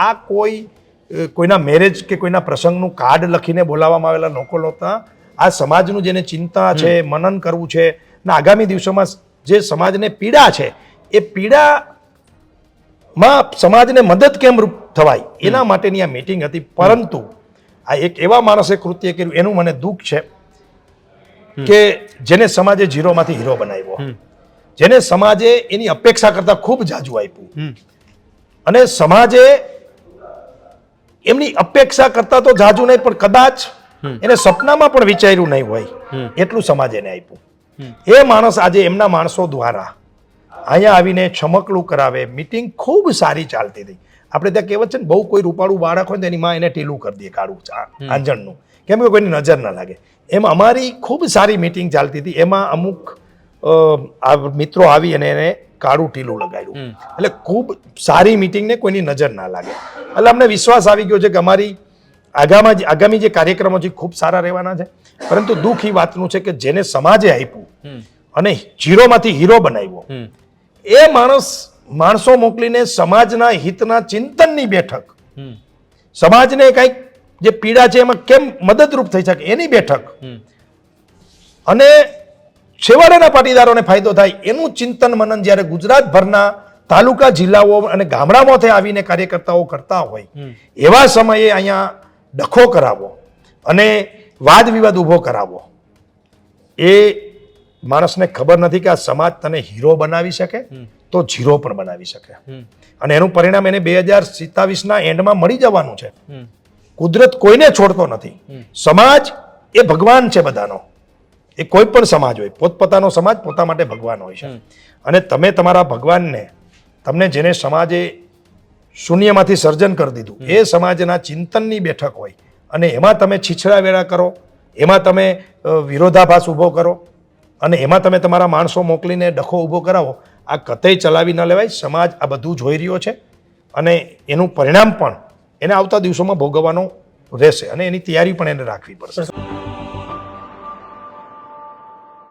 આ કોઈના મેરેજ કે કોઈના પ્રસંગનું કાર્ડ લખીને બોલાવવામાં આવેલા લોકો નહોતા. આ સમાજનું જેને ચિંતા છે, મનન કરવું છે ને આગામી દિવસોમાં જે સમાજને પીડા છે એ પીડામાં સમાજને મદદ કેમ રૂપ થવાય એના માટેની આ મીટિંગ હતી. પરંતુ આ એક એવા માણસે કૃત્ય કર્યું એનું મને દુઃખ છે કે જેને સમાજે ઝીરોમાંથી હીરો બનાવ્યો, જેને સમાજે એની અપેક્ષા કરતા ખૂબ જાજુ આપ્યું અને સમાજે એમની અપેક્ષા કરતા તો જાજુ નહીં પણ કદાચ એને સપનામાં પણ વિચાર્યું નહીં હોય એટલું સમાજ એને આપ્યું. એ માણસ આજે એમના માણસો દ્વારા અહીંયા આવીને ચમકલું કરાવે. મીટિંગ ખૂબ સારી ચાલતી હતી. આપણે ત્યાં કહેવત છે ને, બહુ કોઈ રૂપાળું બાળક હોય ને એની માં એને ટીલું કરી દે કાળું આંજણનું, કેમ કે કોઈની નજર ના લાગે. એમ અમારી ખૂબ સારી મીટિંગ ચાલતી હતી. એમાં અમુક મિત્રો આવી અને એને કાળું ટીલું લગાડ્યું. એટલે ખૂબ સારી મીટિંગને કોઈની નજર ના લાગે. એટલે અમને વિશ્વાસ આવી ગયો છે કે અમારી આગામી જે કાર્યક્રમો છે ખૂબ સારા રહેવાના છે. પરંતુ દુઃખ એ વાતનું છે કે જેને સમાજે આપ્યું અને ઝીરોમાંથી હીરો બનાવ્યો એ માણસો મોકલીને સમાજના હિતના ચિંતનની બેઠક, સમાજને કંઈક જે પીડા છે એમાં કેમ મદદરૂપ થઈ શકે એની બેઠક અને છેવાડાના પાટીદારોને ફાયદો થાય એનું ચિંતન મનન જ્યારે ગુજરાતભરના તાલુકા, જિલ્લાઓ અને ગામડામાંથી આવીને કાર્યકર્તાઓ કરતા હોય એવા સમયે અહીંયા ડખો કરાવો અને વાદ વિવાદ ઊભો કરાવો, એ માણસને ખબર નથી કે આ સમાજ તને હીરો બનાવી શકે તો ઝીરો પણ બનાવી શકે. અને એનું પરિણામ એને 2027ના એન્ડમાં મળી જવાનું છે. કુદરત કોઈને છોડતો નથી. સમાજ એ ભગવાન છે બધાનો. એ કોઈ પણ સમાજ હોય, પોતપોતાનો સમાજ પોતા માટે ભગવાન હોય છે. અને તમે તમારા ભગવાનને, તમને જેને સમાજે શૂન્યમાંથી સર્જન કરી દીધું એ સમાજના ચિંતનની બેઠક હોય અને એમાં તમે છીછરા વેળા કરો, એમાં તમે વિરોધાભાસ ઊભો કરો અને એમાં તમે તમારા માણસો મોકલીને ડખો ઊભો કરાવો, આ કતઈ ચલાવી ન લેવાય. સમાજ આ બધું જોઈ રહ્યો છે અને એનું પરિણામ પણ એને આવતા દિવસોમાં ભોગવવાનું રહેશે અને એની તૈયારી પણ એને રાખવી પડશે.